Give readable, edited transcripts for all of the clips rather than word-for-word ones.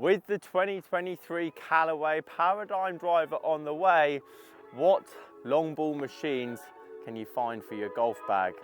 With the 2023 Callaway Paradym Driver on the way, what long ball machines can you find for your golf bag?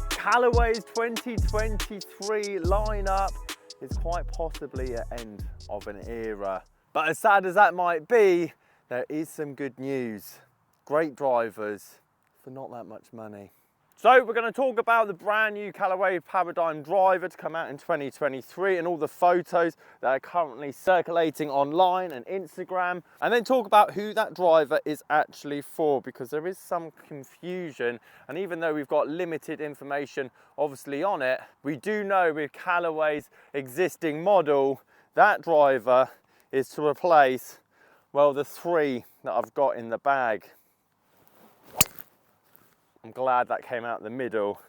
Callaway's 2023 lineup is quite possibly an end of an era. But as sad as that might be, there is some good news. Great drivers for not that much money. So we're going to talk about the brand new Callaway Paradym Driver to come out in 2023 and all the photos that are currently circulating online and Instagram, and then talk about who that driver is actually for, because there is some confusion, and even though we've got limited information obviously on it, we do know with Callaway's existing model that driver is to replace, well, the three that I've got in the bag. I'm glad that came out the middle,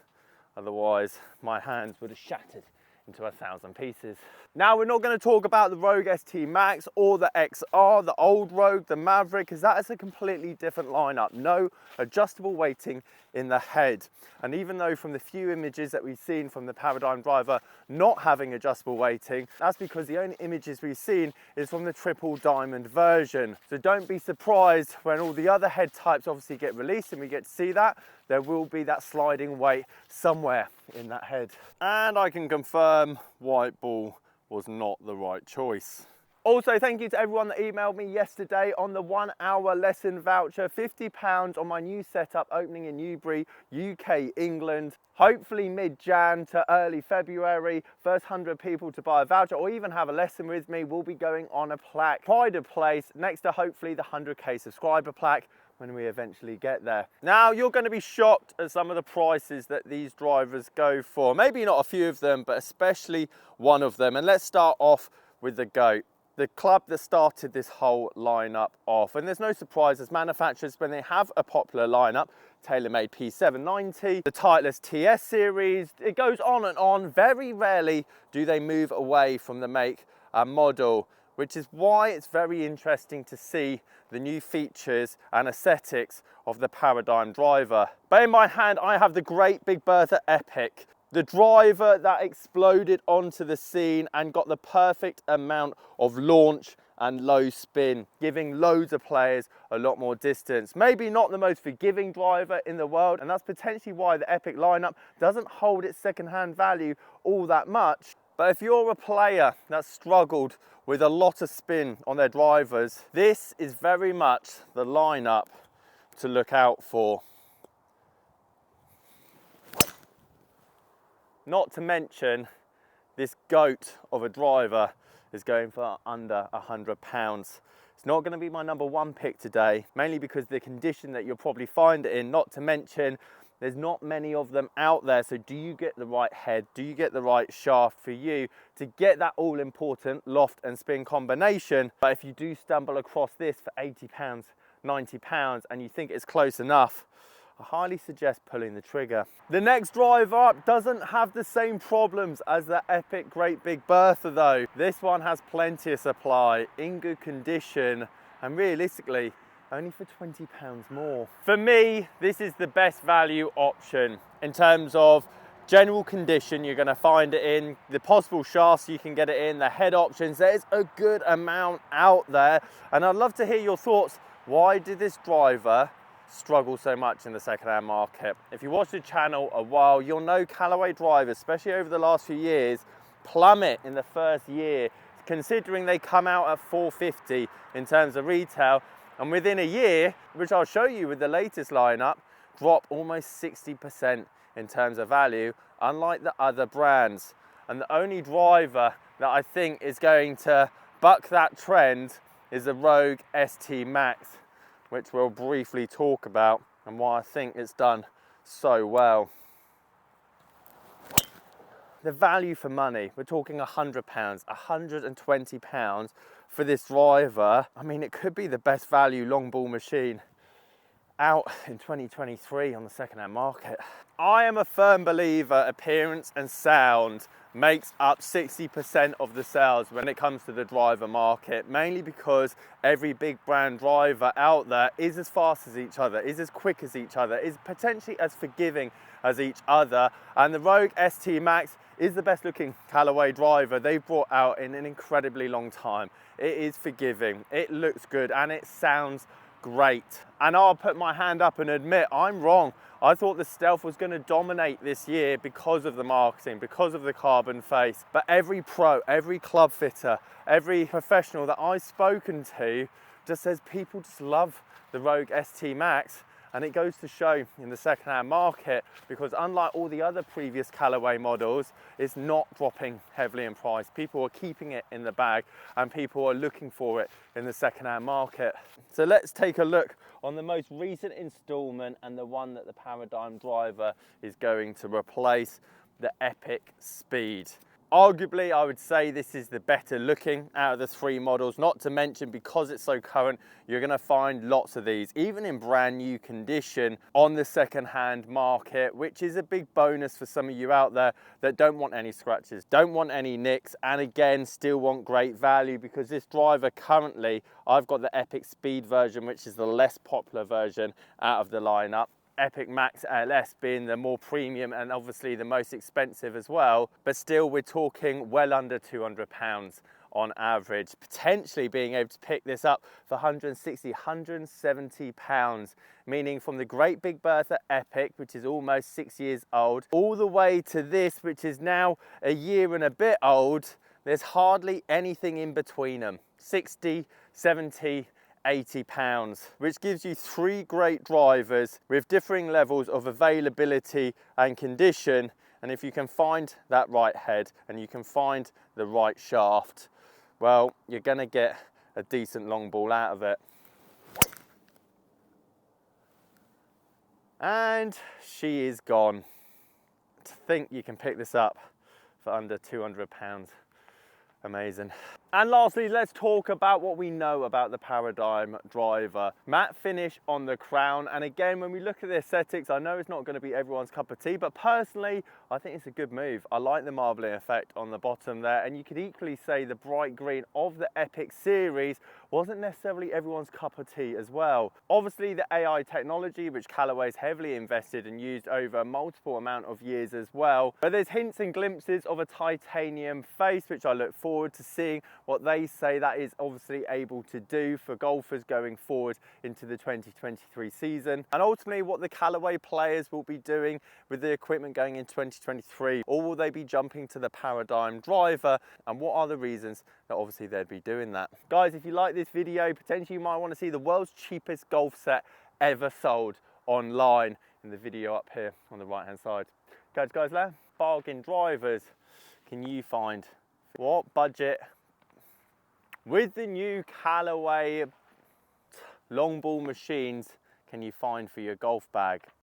otherwise my hands would have shattered into 1,000 pieces. Now we're not going to talk about the Rogue ST Max or the XR, the old Rogue, the Maverick, because that is a completely different lineup. No adjustable weighting in the head. And even though from the few images that we've seen from the Paradym Driver not having adjustable weighting, that's because the only images we've seen is from the triple diamond version. So don't be surprised when all the other head types obviously get released and we get to see that. There will be that sliding weight somewhere in that head. And I can confirm white ball was not the right choice. Also, thank you to everyone that emailed me yesterday on the 1 hour lesson voucher, £50 on my new setup opening in Newbury, UK, England. Hopefully mid-Jan to early February, first 100 people to buy a voucher or even have a lesson with me will be going on a plaque, pride of place, next to hopefully the 100k subscriber plaque when we eventually get there. Now, you're going to be shocked at some of the prices that these drivers go for. Maybe not a few of them, but especially one of them. And let's start off with the GOAT, the club that started this whole lineup off. And there's no surprise as manufacturers, when they have a popular lineup, TaylorMade P790, the Titleist TS series, it goes on and on. Very rarely do they move away from the make and model, which is why it's very interesting to see the new features and aesthetics of the Paradym Driver. But in my hand, I have the great Big Bertha Epic, the driver that exploded onto the scene and got the perfect amount of launch and low spin, giving loads of players a lot more distance. Maybe not the most forgiving driver in the world, and that's potentially why the Epic lineup doesn't hold its second-hand value all that much. But if you're a player that struggled with a lot of spin on their drivers, this is very much the lineup to look out for. Not to mention, this goat of a driver is going for under £100. It's not going to be my number one pick today, mainly because the condition that you'll probably find it in, not to mention there's not many of them out there. So do you get the right head? Do you get the right shaft for you to get that all important loft and spin combination? But if you do stumble across this for £80, £90 and you think it's close enough, I highly suggest pulling the trigger. The next driver up doesn't have the same problems as the Epic Great Big Bertha though. This one has plenty of supply, in good condition, and realistically, only for £20 more. For me, this is the best value option in terms of general condition. You're going to find it in the possible shafts you can get it in, the head options. There's a good amount out there, and I'd love to hear your thoughts. Why did this driver struggle so much in the second-hand market? If you watch the channel a while, you'll know Callaway drivers, especially over the last few years, plummet in the first year, considering they come out at $450 in terms of retail, and within a year, which I'll show you with the latest lineup, drop almost 60% in terms of value, unlike the other brands. And the only driver that I think is going to buck that trend is the Rogue ST Max, which we'll briefly talk about and why I think it's done so well. The value for money, we're talking £100, £120 for this driver. I mean, it could be the best value long ball machine out in 2023 on the second-hand market. I am a firm believer appearance and sound makes up 60% of the sales when it comes to the driver market, mainly because every big brand driver out there is as fast as each other, is as quick as each other, is potentially as forgiving as each other, and the Rogue ST Max is the best looking Callaway driver they've brought out in an incredibly long time. It is forgiving, it looks good, and it sounds great. And I'll put my hand up and admit I'm wrong. I thought the Stealth was going to dominate this year because of the marketing, because of the carbon face. But every pro, every club fitter, every professional that I've spoken to just says people just love the Rogue ST Max. And it goes to show in the second-hand market, because unlike all the other previous Callaway models, it's not dropping heavily in price. People are keeping it in the bag and people are looking for it in the second-hand market. So let's take a look on the most recent installment and the one that the Paradym Driver is going to replace, the Epic Speed. Arguably, I would say this is the better looking out of the three models, not to mention because it's so current, you're going to find lots of these, even in brand new condition on the second-hand market, which is a big bonus for some of you out there that don't want any scratches, don't want any nicks, and again, still want great value, because this driver currently, I've got the Epic Speed version, which is the less popular version out of the lineup. Epic Max LS being the more premium and obviously the most expensive as well, but still we're talking well under £200 on average, potentially being able to pick this up for 160, 170 pounds, meaning from the Great Big Bertha Epic, which is almost 6 years old, all the way to this, which is now a year and a bit old. There's hardly anything in between them, 60, 70, 80 pounds, which gives you three great drivers with differing levels of availability and condition. And if you can find that right head and you can find the right shaft, well, you're going to get a decent long ball out of it. And she is gone. To think you can pick this up for under £200. Amazing. And lastly, let's talk about what we know about the Paradym Driver. Matte finish on the crown, and again, when we look at the aesthetics, I know it's not going to be everyone's cup of tea, but personally, I think it's a good move. I like the marbling effect on the bottom there, and you could equally say the bright green of the Epic series wasn't necessarily everyone's cup of tea as well. Obviously, the AI technology, which Callaway's heavily invested and used over a multiple amount of years as well, but there's hints and glimpses of a titanium face, which I look forward to seeing what they say that is obviously able to do for golfers going forward into the 2023 season, and ultimately what the Callaway players will be doing with the equipment going into 2023, or will they be jumping to the Paradym Driver, and what are the reasons that obviously they'd be doing that. Guys, if you like this video, potentially you might want to see the world's cheapest golf set ever sold online in the video up here on the right hand side. Guys, bargain drivers can you find? What budget with the new Callaway long ball machines can you find for your golf bag?